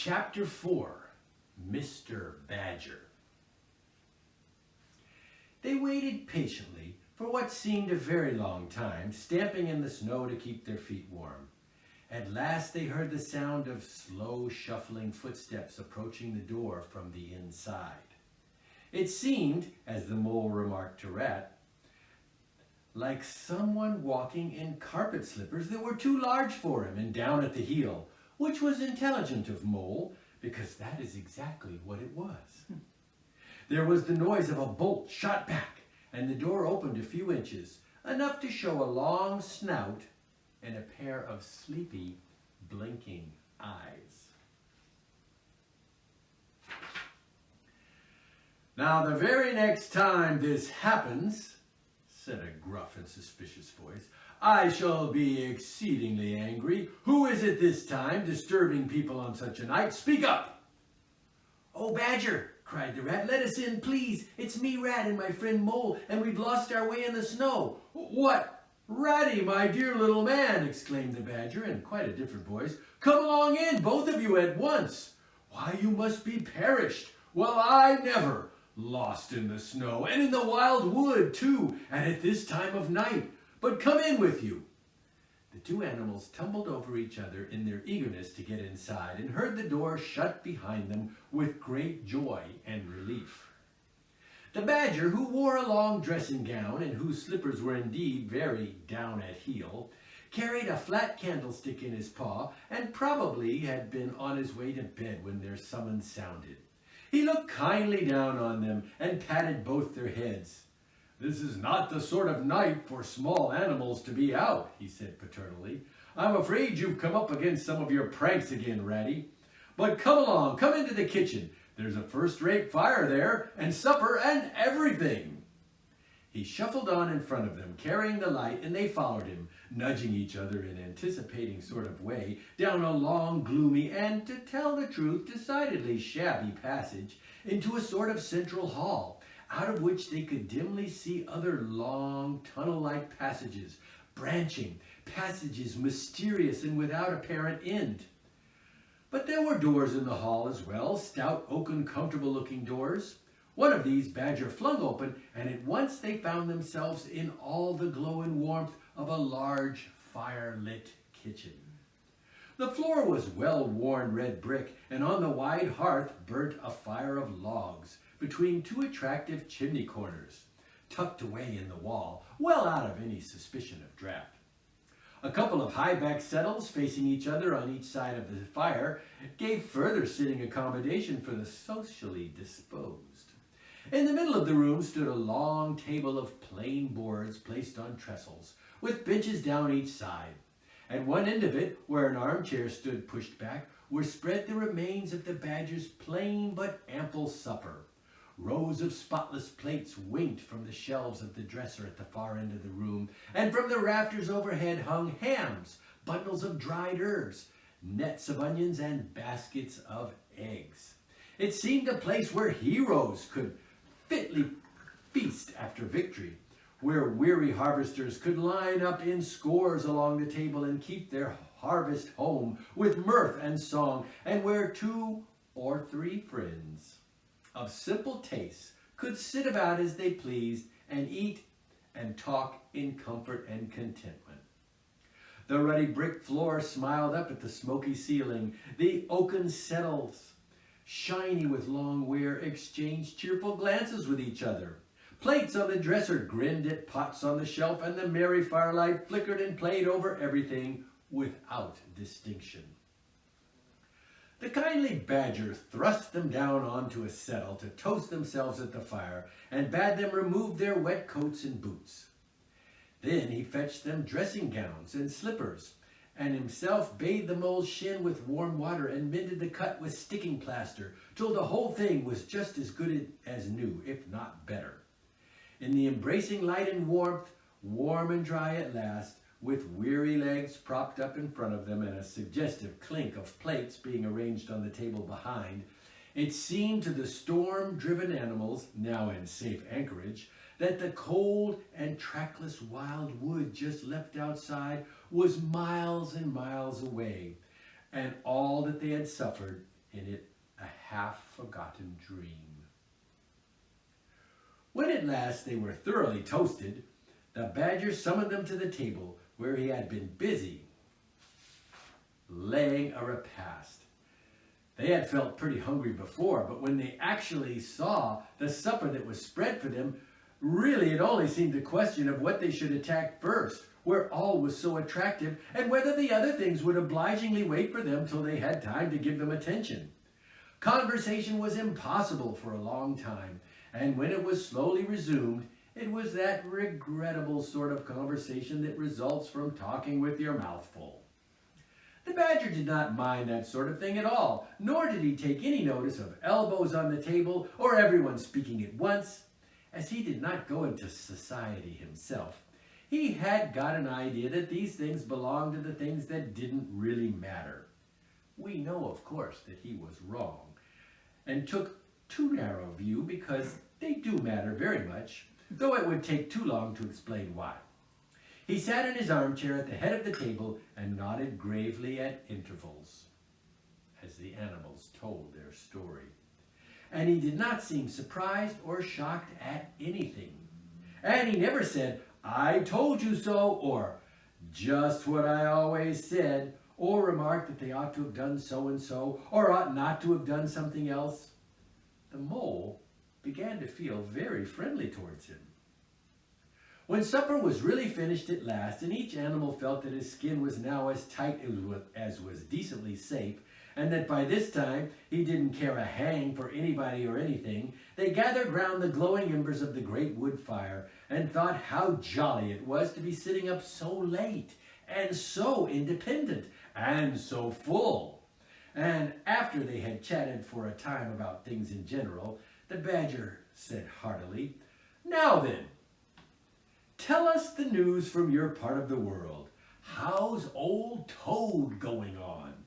Chapter 4, Mr. Badger. They waited patiently for what seemed a very long time, stamping in the snow to keep their feet warm. At last they heard the sound of slow, shuffling footsteps approaching the door from the inside. It seemed, as the mole remarked to Rat, like someone walking in carpet slippers that were too large for him and down at the heel, which was intelligent of Mole, because that is exactly what it was. There was the noise of a bolt shot back, and the door opened a few inches, enough to show a long snout and a pair of sleepy, blinking eyes. "Now, the very next time this happens," said a gruff and suspicious voice, "I shall be exceedingly angry. Who is it this time, disturbing people on such a night? Speak up!" "Oh, Badger," cried the Rat, "let us in, please. It's me, Rat, and my friend Mole, and we've lost our way in the snow." "What, Ratty, my dear little man," exclaimed the Badger in quite a different voice, "come along in, both of you at once. Why, you must be perished. Well, I never. Lost in the snow, and in the wild wood, too, and at this time of night. But come in with you." The two animals tumbled over each other in their eagerness to get inside and heard the door shut behind them with great joy and relief. The Badger, who wore a long dressing gown and whose slippers were indeed very down at heel, carried a flat candlestick in his paw and probably had been on his way to bed when their summons sounded. He looked kindly down on them and patted both their heads. "This is not the sort of night for small animals to be out," he said paternally. "I'm afraid you've come up against some of your pranks again, Ratty. But come along, come into the kitchen. There's a first-rate fire there, and supper and everything." He shuffled on in front of them, carrying the light, and they followed him, nudging each other in anticipating sort of way, down a long, gloomy, and, to tell the truth, decidedly shabby passage, into a sort of central hall, out of which they could dimly see other long, tunnel-like passages, branching, passages mysterious and without apparent end. But there were doors in the hall as well, stout, oaken, comfortable-looking doors. One of these Badger flung open, and at once they found themselves in all the glow and warmth of a large, fire-lit kitchen. The floor was well-worn red brick, and on the wide hearth burnt a fire of logs between two attractive chimney corners, tucked away in the wall, well out of any suspicion of draught. A couple of high-backed settles facing each other on each side of the fire gave further sitting accommodation for the socially disposed. In the middle of the room stood a long table of plain boards placed on trestles, with benches down each side. At one end of it, where an armchair stood pushed back, were spread the remains of the Badger's plain but ample supper. Rows of spotless plates winked from the shelves of the dresser at the far end of the room, and from the rafters overhead hung hams, bundles of dried herbs, nets of onions, and baskets of eggs. It seemed a place where heroes could fitly feast after victory, where weary harvesters could line up in scores along the table and keep their harvest home with mirth and song, and where 2 or 3 friends of simple tastes could sit about as they pleased and eat and talk in comfort and contentment. The ruddy brick floor smiled up at the smoky ceiling. The oaken settles, shiny with long wear, exchanged cheerful glances with each other. Plates on the dresser grinned at pots on the shelf, and the merry firelight flickered and played over everything without distinction. The kindly Badger thrust them down onto a settle to toast themselves at the fire, and bade them remove their wet coats and boots. Then he fetched them dressing gowns and slippers, and himself bathed the mole's shin with warm water and mended the cut with sticking plaster, till the whole thing was just as good as new, if not better. In the embracing light and warmth, warm and dry at last, with weary legs propped up in front of them and a suggestive clink of plates being arranged on the table behind, it seemed to the storm-driven animals, now in safe anchorage, that the cold and trackless wild wood just left outside was miles and miles away, and all that they had suffered in it a half-forgotten dream. When at last they were thoroughly toasted, the badger summoned them to the table where he had been busy laying a repast. They had felt pretty hungry before, but when they actually saw the supper that was spread for them, really it only seemed a question of what they should attack first, where all was so attractive, and whether the other things would obligingly wait for them till they had time to give them attention. Conversation was impossible for a long time, and when it was slowly resumed, it was that regrettable sort of conversation that results from talking with your mouth full. The badger did not mind that sort of thing at all, nor did he take any notice of elbows on the table or everyone speaking at once. As he did not go into society himself, he had got an idea that these things belonged to the things that didn't really matter. We know, of course, that he was wrong, and took too narrow a view because they do matter very much, though it would take too long to explain why. He sat in his armchair at the head of the table and nodded gravely at intervals as the animals told their story. And he did not seem surprised or shocked at anything. And he never said, "I told you so," or "just what I always said," or remarked that they ought to have done so and so, or ought not to have done something else. The mole began to feel very friendly towards him. When supper was really finished at last, and each animal felt that his skin was now as tight as was decently safe, and that by this time he didn't care a hang for anybody or anything, they gathered round the glowing embers of the great wood fire, and thought how jolly it was to be sitting up so late, and so independent, and so full. And after they had chatted for a time about things in general, the badger said heartily, "Now then, tell us the news from your part of the world. How's old Toad going on?"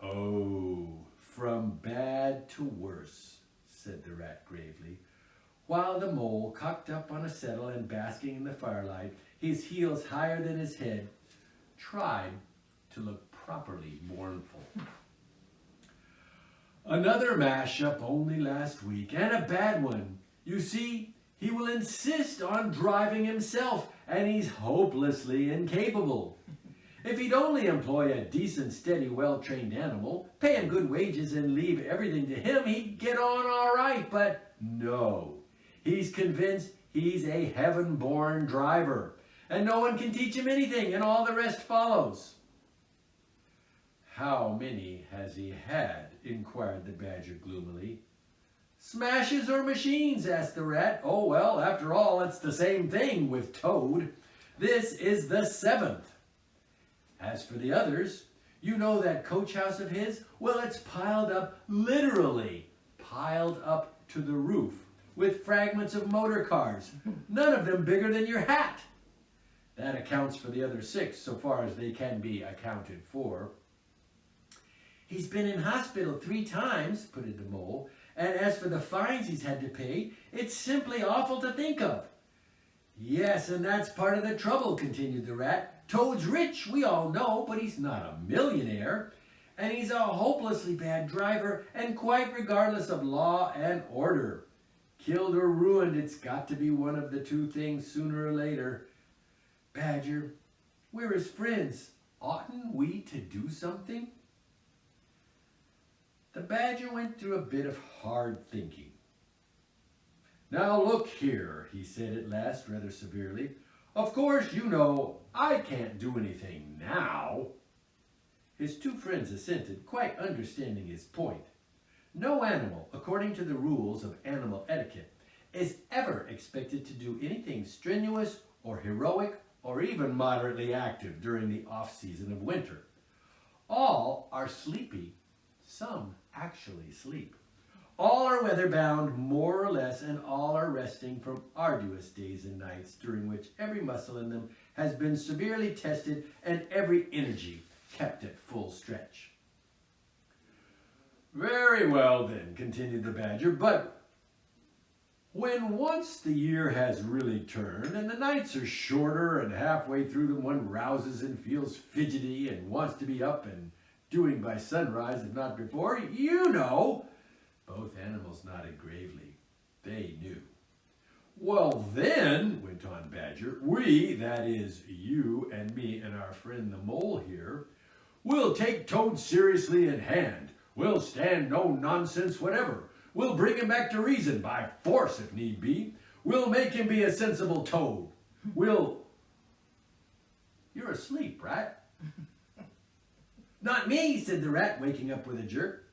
"Oh, from bad to worse," said the rat gravely, while the mole, cocked up on a settle and basking in the firelight, his heels higher than his head, tried to look properly mournful. "Another mash-up only last week, and a bad one. You see, he will insist on driving himself, and he's hopelessly incapable. If he'd only employ a decent, steady, well-trained animal, pay him good wages and leave everything to him, he'd get on all right, but no. He's convinced he's a heaven-born driver, and no one can teach him anything, and all the rest follows." "How many has he had?" inquired the badger gloomily. "Smashes or machines?" asked the rat. "Oh, well, after all, it's the same thing with Toad. This is the 7th. As for the others, you know that coach house of his? Well, it's piled up, literally piled up to the roof, with fragments of motor cars, none of them bigger than your hat. That accounts for the other 6, so far as they can be accounted for." "He's been in hospital 3 times, put in the mole, "and as for the fines he's had to pay, it's simply awful to think of." "Yes, and that's part of the trouble," continued the rat. "Toad's rich, we all know, but he's not a millionaire. And he's a hopelessly bad driver, and quite regardless of law and order. Killed or ruined, it's got to be one of the 2 things sooner or later. Badger, we're his friends. Oughtn't we to do something?" The badger went through a bit of hard thinking. "Now look here," he said at last rather severely. "Of course, you know, I can't do anything now." His 2 friends assented, quite understanding his point. No animal, according to the rules of animal etiquette, is ever expected to do anything strenuous or heroic or even moderately active during the off-season of winter. All are sleepy. Some actually sleep. All are weather-bound, more or less, and all are resting from arduous days and nights during which every muscle in them has been severely tested and every energy kept at full stretch. "Very well, then," continued the badger, "but when once the year has really turned and the nights are shorter and halfway through them one rouses and feels fidgety and wants to be up and doing by sunrise, if not before? You know." Both animals nodded gravely. They knew. "Well then," went on Badger, "we, that is, you and me and our friend the mole here, will take Toad seriously in hand. We'll stand no nonsense whatever. We'll bring him back to reason, by force if need be. We'll make him be a sensible toad. You're asleep, Rat." "Not me," said the Rat, waking up with a jerk.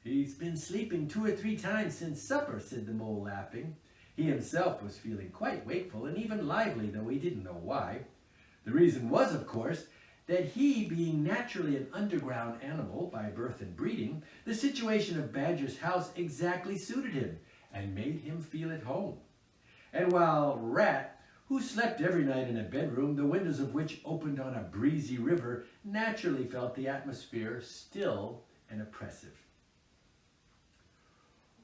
"He's been sleeping 2 or 3 times since supper," said the Mole, laughing. He himself was feeling quite wakeful and even lively, though he didn't know why. The reason was, of course, that he, being naturally an underground animal by birth and breeding, the situation of Badger's house exactly suited him and made him feel at home. And while Rat, who slept every night in a bedroom, the windows of which opened on a breezy river, naturally felt the atmosphere still and oppressive.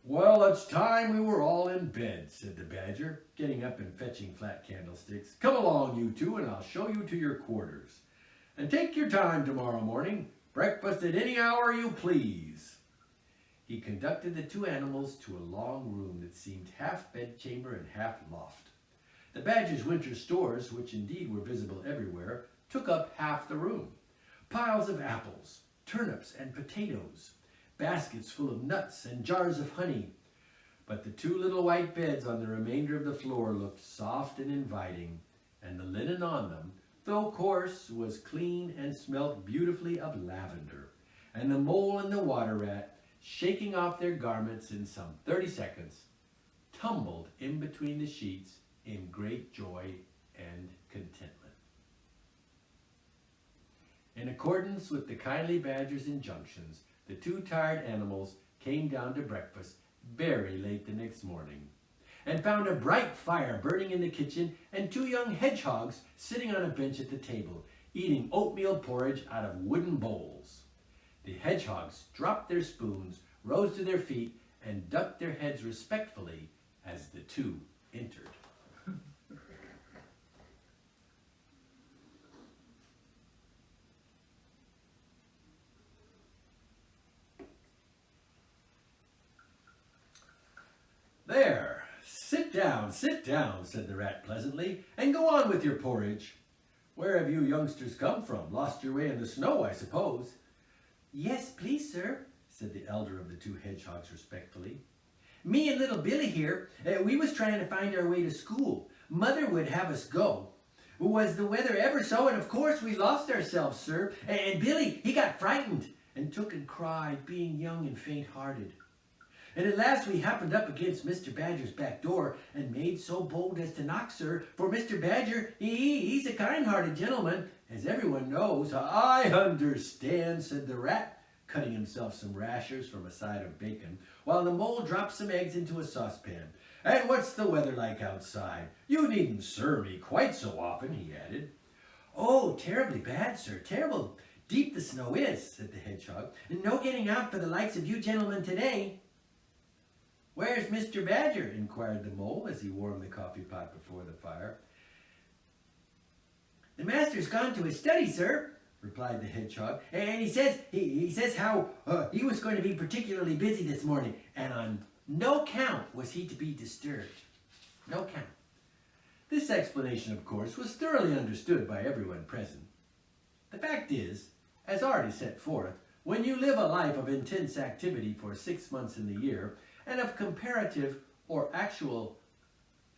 "Well, it's time we were all in bed," said the Badger, getting up and fetching flat candlesticks. "Come along, you two, and I'll show you to your quarters. And take your time tomorrow morning. Breakfast at any hour you please." He conducted the 2 animals to a long room that seemed half bedchamber and half loft. The Badger's winter stores, which indeed were visible everywhere, took up half the room. Piles of apples, turnips, and potatoes, baskets full of nuts, and jars of honey. But the 2 little white beds on the remainder of the floor looked soft and inviting, and the linen on them, though coarse, was clean and smelt beautifully of lavender. And the Mole and the Water Rat, shaking off their garments in some 30 seconds, tumbled in between the sheets in great joy and contentment. In accordance with the kindly Badger's injunctions, the 2 tired animals came down to breakfast very late the next morning, and found a bright fire burning in the kitchen and 2 young hedgehogs sitting on a bench at the table, eating oatmeal porridge out of wooden bowls. The hedgehogs dropped their spoons, rose to their feet, and ducked their heads respectfully as the 2 entered. "There, sit down," said the Rat pleasantly, "and go on with your porridge. Where have you youngsters come from? Lost your way in the snow, I suppose?" "Yes, please, sir," said the elder of the 2 hedgehogs respectfully. "Me and little Billy here, we was trying to find our way to school. Mother would have us go. Was the weather ever so, and of course we lost ourselves, sir. And Billy, he got frightened and took and cried, being young and faint-hearted. And at last we happened up against Mr. Badger's back door, and made so bold as to knock, sir, for Mr. Badger, he's a kind-hearted gentleman, as everyone knows." "I understand," said the Rat, cutting himself some rashers from a side of bacon, while the Mole dropped some eggs into a saucepan. "And what's the weather like outside? You needn't sir me quite so often," he added. "Oh, terribly bad, sir, terrible deep the snow is," said the Hedgehog, "and no getting out for the likes of you gentlemen today." "Where's Mr. Badger?" inquired the Mole as he warmed the coffee pot before the fire. "The master's gone to his study, sir," replied the Hedgehog, "and he says how he was going to be particularly busy this morning, and on no count was he to be disturbed. No count." This explanation, of course, was thoroughly understood by everyone present. The fact is, as already set forth, when you live a life of intense activity for 6 months in the year, and of comparative or actual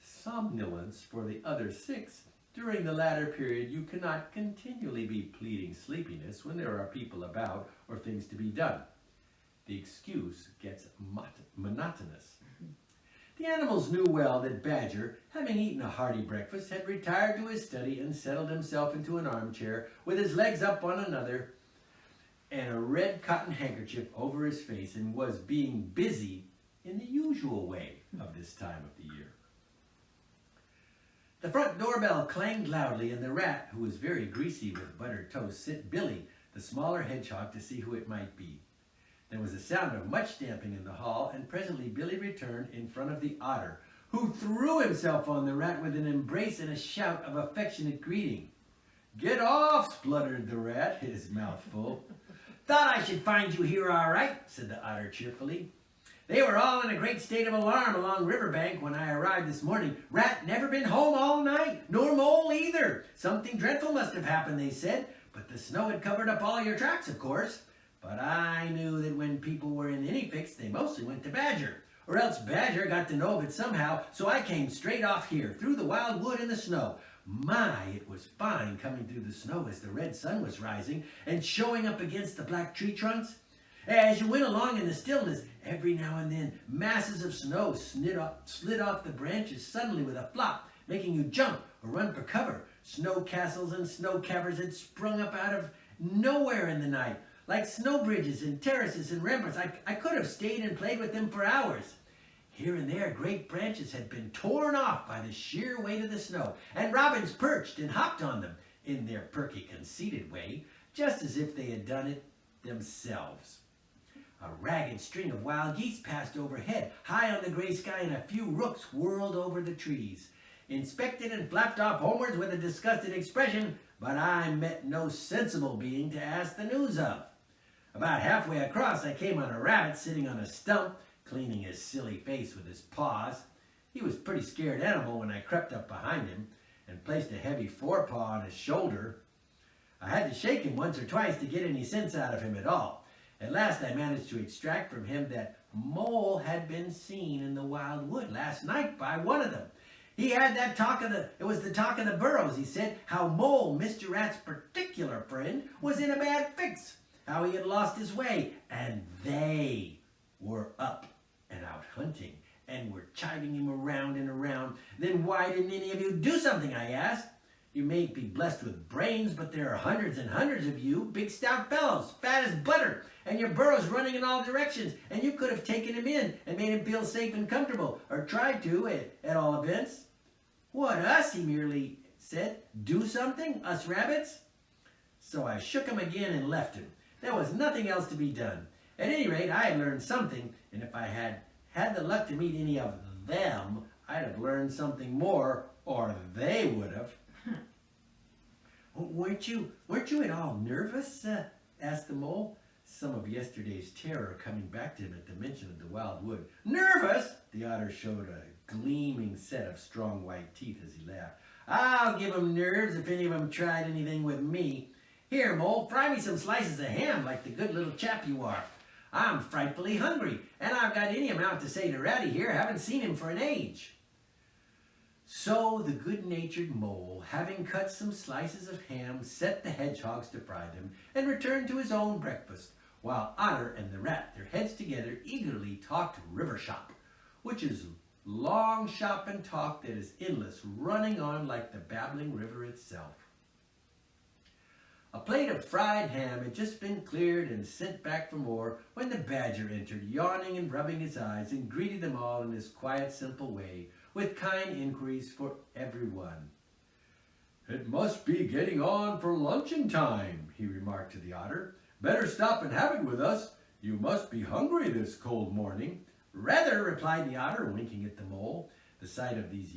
somnolence for the other 6, during the latter period you cannot continually be pleading sleepiness when there are people about or things to be done. The excuse gets monotonous. The animals knew well that Badger, having eaten a hearty breakfast, had retired to his study and settled himself into an armchair with his legs up on another and a red cotton handkerchief over his face, and was being busy in the usual way of this time of the year. The front doorbell clanged loudly, and the Rat, who was very greasy with buttered toast, sent Billy, the smaller hedgehog, to see who it might be. There was a sound of much stamping in the hall, and presently Billy returned in front of the Otter, who threw himself on the Rat with an embrace and a shout of affectionate greeting. "Get off!" spluttered the Rat, his mouth full. Thought I should find you here all right, said the otter cheerfully. They were all in a great state of alarm along riverbank when I arrived this morning. Rat never been home all night, nor Mole either. Something dreadful must have happened, they said, but the snow had covered up all your tracks, of course. But I knew that when people were in any fix, they mostly went to Badger, or else Badger got to know of it somehow, so I came straight off here, through the wild wood in the snow. My, it was fine coming through the snow as the red sun was rising and showing up against the black tree trunks. As you went along in the stillness, every now and then masses of snow slid off the branches suddenly with a flop, making you jump or run for cover. Snow castles and snow caverns had sprung up out of nowhere in the night, like snow bridges and terraces and ramparts. I could have stayed and played with them for hours. Here and there, great branches had been torn off by the sheer weight of the snow, and robins perched and hopped on them in their perky, conceited way, just as if they had done it themselves. A ragged string of wild geese passed overhead, high on the gray sky, and a few rooks whirled over the trees, inspected and flapped off homewards with a disgusted expression, but I met no sensible being to ask the news of. About halfway across, I came on a rabbit sitting on a stump, cleaning his silly face with his paws. He was a pretty scared animal when I crept up behind him and placed a heavy forepaw on his shoulder. I had to shake him once or twice to get any sense out of him at all. At last I managed to extract from him that Mole had been seen in the wild wood last night by one of them. He had that it was the talk of the burrows, he said, how Mole, Mr. Rat's particular friend, was in a bad fix, how he had lost his way, and they were up and out hunting, and were chiding him around and around. Then why didn't any of you do something, I asked. You may be blessed with brains, but there are hundreds and hundreds of you, big stout fellows, fat as butter, and your burrows running in all directions, and you could have taken him in and made him feel safe and comfortable, or tried to, at all events. What, us? He merely said. Do something? Us rabbits? So I shook him again and left him. There was nothing else to be done. At any rate, I had learned something, and if I had had the luck to meet any of them, I'd have learned something more, or they would have. Weren't you at all nervous? Asked the mole, some of yesterday's terror coming back to him at the mention of the wild wood. Nervous? The otter showed a gleaming set of strong white teeth as he laughed. I'll give 'em nerves if any of 'em tried anything with me. Here, Mole, fry me some slices of ham like the good little chap you are. I'm frightfully hungry, and I've got any amount to say to Ratty here. Haven't seen him for an age. So the good-natured mole, having cut some slices of ham, set the hedgehogs to fry them, and returned to his own breakfast, while Otter and the rat, their heads together, eagerly talked river shop, which is long shop and talk that is endless, running on like the babbling river itself. A plate of fried ham had just been cleared and sent back for more when the badger entered, yawning and rubbing his eyes, and greeted them all in his quiet, simple way, with kind inquiries for everyone. It must be getting on for luncheon time, he remarked to the otter. Better stop and have it with us. You must be hungry this cold morning. Rather, replied the otter, winking at the mole. The sight of these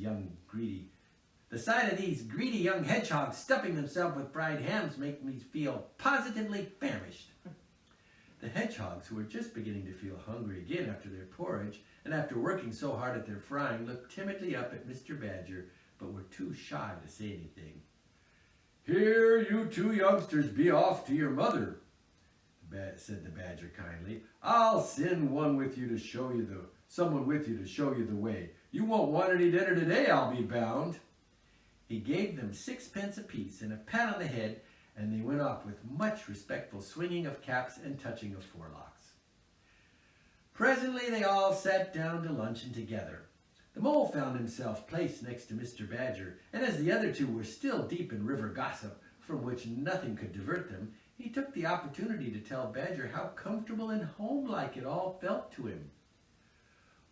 greedy young hedgehogs stuffing themselves with fried hams make me feel positively famished. The hedgehogs, who were just beginning to feel hungry again after their porridge, and after working so hard at their frying, looked timidly up at Mr. Badger, but were too shy to say anything. Here, you two youngsters, be off to your mother, said the badger kindly. I'll send someone with you to show you the way. You won't want any dinner today, I'll be bound. He gave them 6 pence apiece and a pat on the head, and they went off with much respectful swinging of caps and touching of forelocks. Presently they all sat down to luncheon together. The mole found himself placed next to Mr. Badger, and as the other two were still deep in river gossip, from which nothing could divert them, he took the opportunity to tell Badger how comfortable and homelike it all felt to him.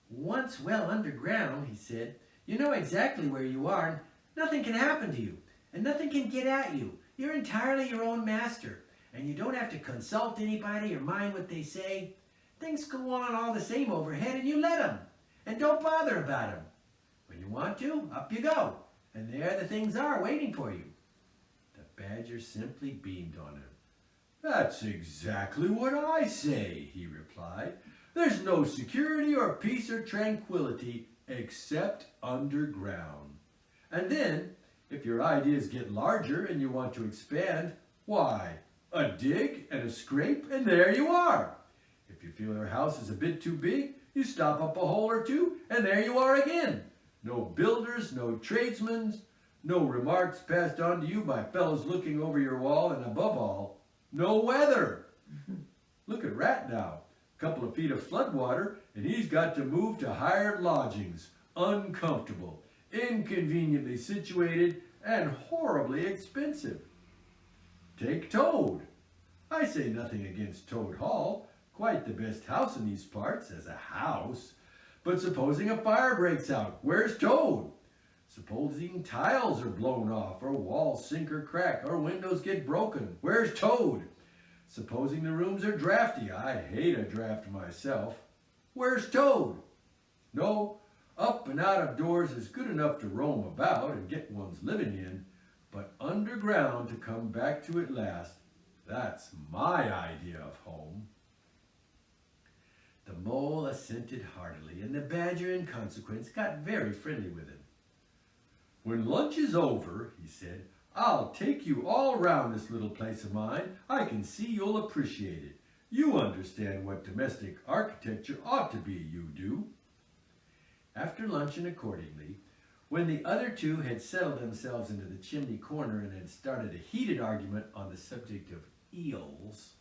Once well underground, he said, you know exactly where you are, and nothing can happen to you, and nothing can get at you. You're entirely your own master, and you don't have to consult anybody or mind what they say. Things go on all the same overhead, and you let them, and don't bother about them. When you want to, up you go, and there the things are waiting for you. The badger simply beamed on him. "That's exactly what I say," he replied. "There's no security or peace or tranquility except underground. And then, if your ideas get larger and you want to expand, why, a dig and a scrape and there you are. If you feel your house is a bit too big, you stop up a hole or two and there you are again. No builders, no tradesmen, no remarks passed on to you by fellows looking over your wall, and above all, no weather. Look at Rat now. A couple of feet of floodwater, and he's got to move to hired lodgings, uncomfortable, inconveniently situated, and horribly expensive. Take Toad. I say nothing against Toad Hall, quite the best house in these parts as a house. But supposing a fire breaks out, where's Toad? Supposing tiles are blown off, or walls sink or crack, or windows get broken, where's Toad? Supposing the rooms are drafty, I hate a draft myself, where's Toad? No, up and out of doors is good enough to roam about and get one's living in, but underground to come back to at last, that's my idea of home. The Mole assented heartily, and the Badger, in consequence, got very friendly with him. "When lunch is over," he said, "I'll take you all round this little place of mine. I can see you'll appreciate it. You understand what domestic architecture ought to be, you do." After luncheon, accordingly, when the other two had settled themselves into the chimney corner and had started a heated argument on the subject of eels,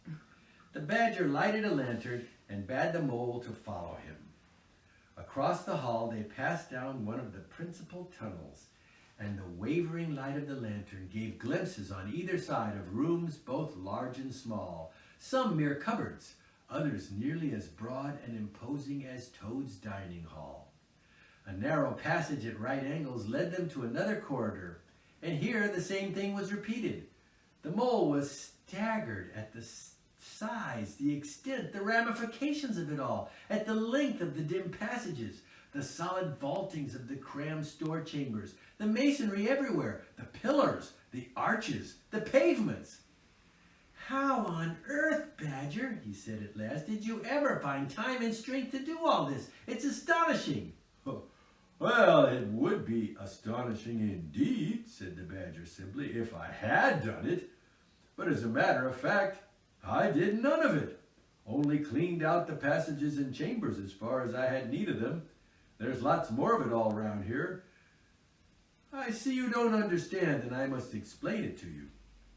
the Badger lighted a lantern and bade the Mole to follow him. Across the hall they passed down one of the principal tunnels, and the wavering light of the lantern gave glimpses on either side of rooms both large and small, some mere cupboards, others nearly as broad and imposing as Toad's dining hall. A narrow passage at right angles led them to another corridor, and here the same thing was repeated. The Mole was staggered at the size, the extent, the ramifications of it all, at the length of the dim passages, the solid vaultings of the crammed store chambers, the masonry everywhere, the pillars, the arches, the pavements. "How on earth, Badger," he said at last, "did you ever find time and strength to do all this? It's astonishing." "Well, it would be astonishing indeed," said the Badger simply, "if I had done it. But as a matter of fact, I did none of it. Only cleaned out the passages and chambers as far as I had need of them. There's lots more of it all round here. I see you don't understand, and I must explain it to you.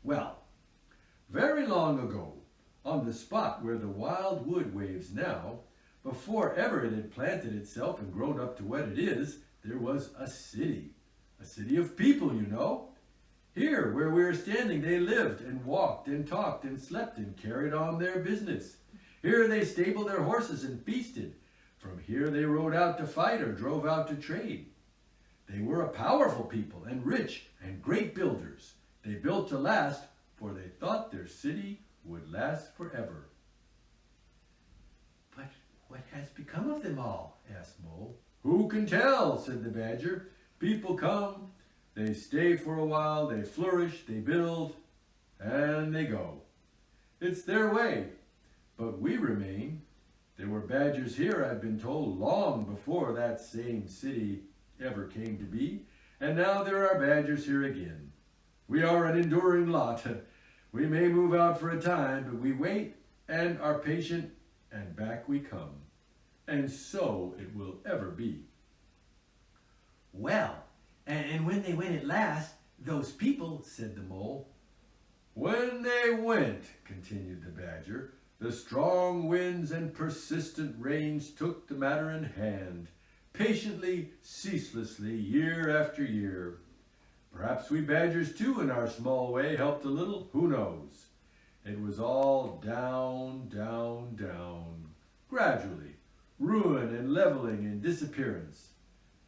Well, very long ago, on the spot where the wild wood waves now, before ever it had planted itself and grown up to what it is, there was a city of people, you know. Here, where we are standing, they lived and walked and talked and slept and carried on their business. Here they stabled their horses and feasted. From here they rode out to fight or drove out to trade. They were a powerful people and rich and great builders. They built to last, for they thought their city would last forever." "But what has become of them all?" asked Mole. "Who can tell?" said the Badger. "People come, they stay for a while, they flourish, they build, and they go. It's their way, but we remain. There were badgers here, I've been told, long before that same city ever came to be, and now there are badgers here again. We are an enduring lot. We may move out for a time, but we wait and are patient, and back we come. And so it will ever be." "Well, and when they went at last, those people," said the Mole. "When they went," continued the Badger, "the strong winds and persistent rains took the matter in hand, patiently, ceaselessly, year after year. Perhaps we Badgers, too, in our small way, helped a little, who knows? It was all down, down, down, gradually, ruin and leveling and disappearance.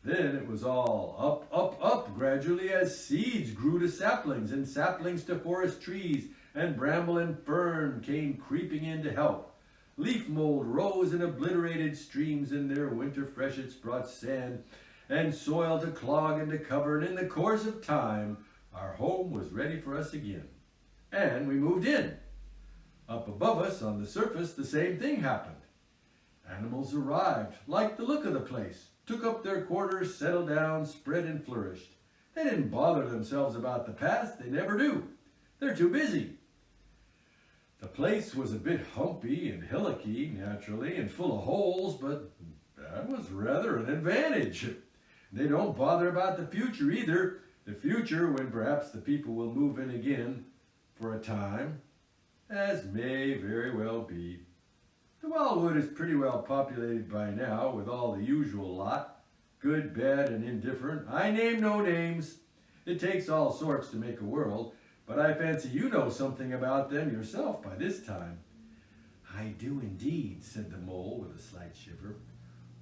Then it was all up, up, up, gradually, as seeds grew to saplings, and saplings to forest trees, and bramble and fern came creeping in to help. Leaf mold rose and obliterated streams, and their winter freshets brought sand and soil to clog and to cover, and in the course of time, our home was ready for us again. And we moved in. Up above us on the surface, the same thing happened. Animals arrived, liked the look of the place, took up their quarters, settled down, spread and flourished. They didn't bother themselves about the past, they never do. They're too busy. The place was a bit humpy and hillocky, naturally, and full of holes, but that was rather an advantage. They don't bother about the future either. The future, when perhaps the people will move in again for a time, as may very well be. The Wildwood is pretty well populated by now with all the usual lot, good, bad, and indifferent. I name no names. It takes all sorts to make a world, but I fancy you know something about them yourself by this time. I do indeed, said the Mole with a slight shiver.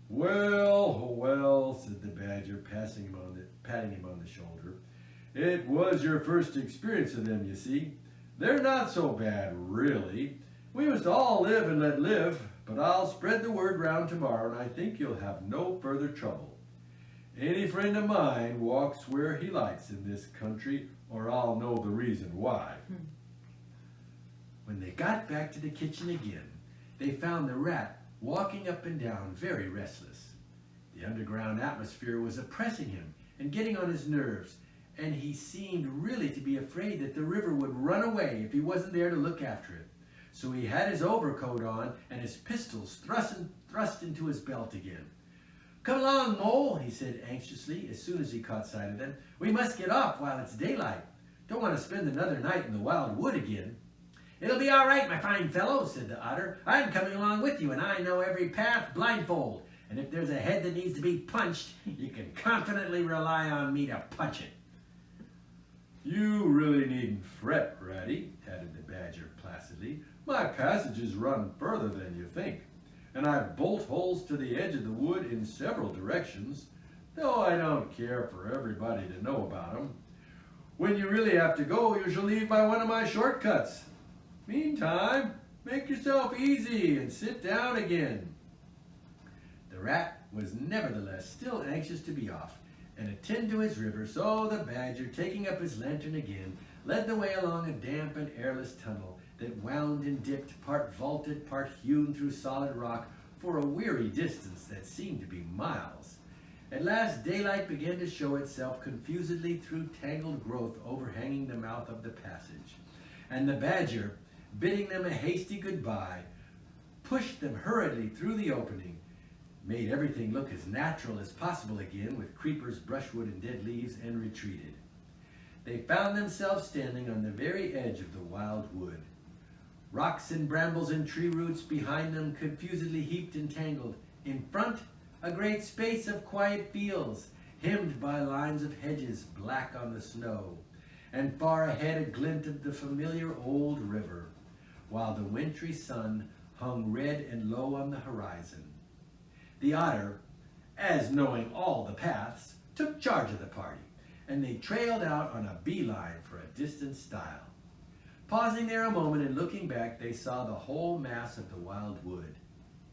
Well, well, said the Badger, patting him on the shoulder. It was your first experience of them, you see. They're not so bad, really. We must all live and let live, but I'll spread the word round tomorrow, and I think you'll have no further trouble. Any friend of mine walks where he likes in this country, or I'll know the reason why. When they got back to the kitchen again, they found the Rat walking up and down, very restless. The underground atmosphere was oppressing him and getting on his nerves, and he seemed really to be afraid that the river would run away if he wasn't there to look after it. So he had his overcoat on and his pistols thrust into his belt again. "Come along, Mole," he said anxiously as soon as he caught sight of them. "We must get off while it's daylight. Don't want to spend another night in the wild wood again." "It'll be all right, my fine fellow," said the Otter. "I'm coming along with you, and I know every path blindfold. And if there's a head that needs to be punched, you can confidently rely on me to punch it." "You really needn't fret, Ratty," added the Badger placidly. "My passages run further than you think, and I've bolt holes to the edge of the wood in several directions, though I don't care for everybody to know about them. When you really have to go, you shall leave by one of my shortcuts. Meantime, make yourself easy and sit down again." The Rat was nevertheless still anxious to be off and attend to his river, so the Badger, taking up his lantern again, led the way along a damp and airless tunnel that wound and dipped, part vaulted, part hewn through solid rock, for a weary distance that seemed to be miles. At last daylight began to show itself confusedly through tangled growth overhanging the mouth of the passage, and the Badger, bidding them a hasty goodbye, pushed them hurriedly through the opening, made everything look as natural as possible again with creepers, brushwood, and dead leaves, and retreated. They found themselves standing on the very edge of the wild wood. Rocks and brambles and tree roots behind them confusedly heaped and tangled. In front, a great space of quiet fields, hemmed by lines of hedges black on the snow, and far ahead a glint of the familiar old river, while the wintry sun hung red and low on the horizon. The Otter, as knowing all the paths, took charge of the party, and they trailed out on a beeline for a distant stile. Pausing there a moment and looking back, they saw the whole mass of the wild wood,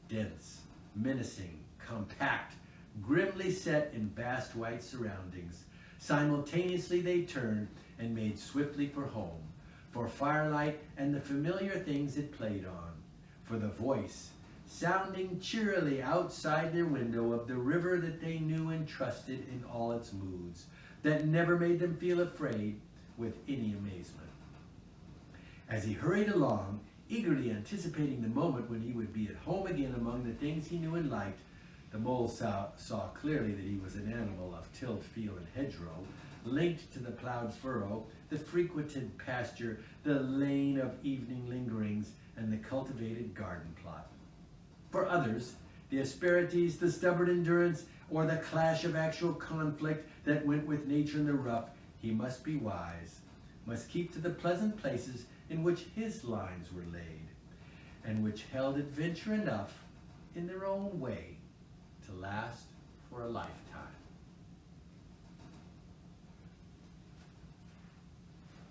dense, menacing, compact, grimly set in vast white surroundings. Simultaneously they turned and made swiftly for home, for firelight and the familiar things it played on, for the voice, sounding cheerily outside their window, of the river that they knew and trusted in all its moods, that never made them feel afraid with any amazement. As he hurried along, eagerly anticipating the moment when he would be at home again among the things he knew and liked, the Mole saw clearly that he was an animal of tilled field and hedgerow, linked to the plowed furrow, the frequented pasture, the lane of evening lingerings, and the cultivated garden plot. For others, the asperities, the stubborn endurance, or the clash of actual conflict that went with nature in the rough, he must be wise, must keep to the pleasant places in which his lines were laid, and which held adventure enough in their own way to last for a lifetime.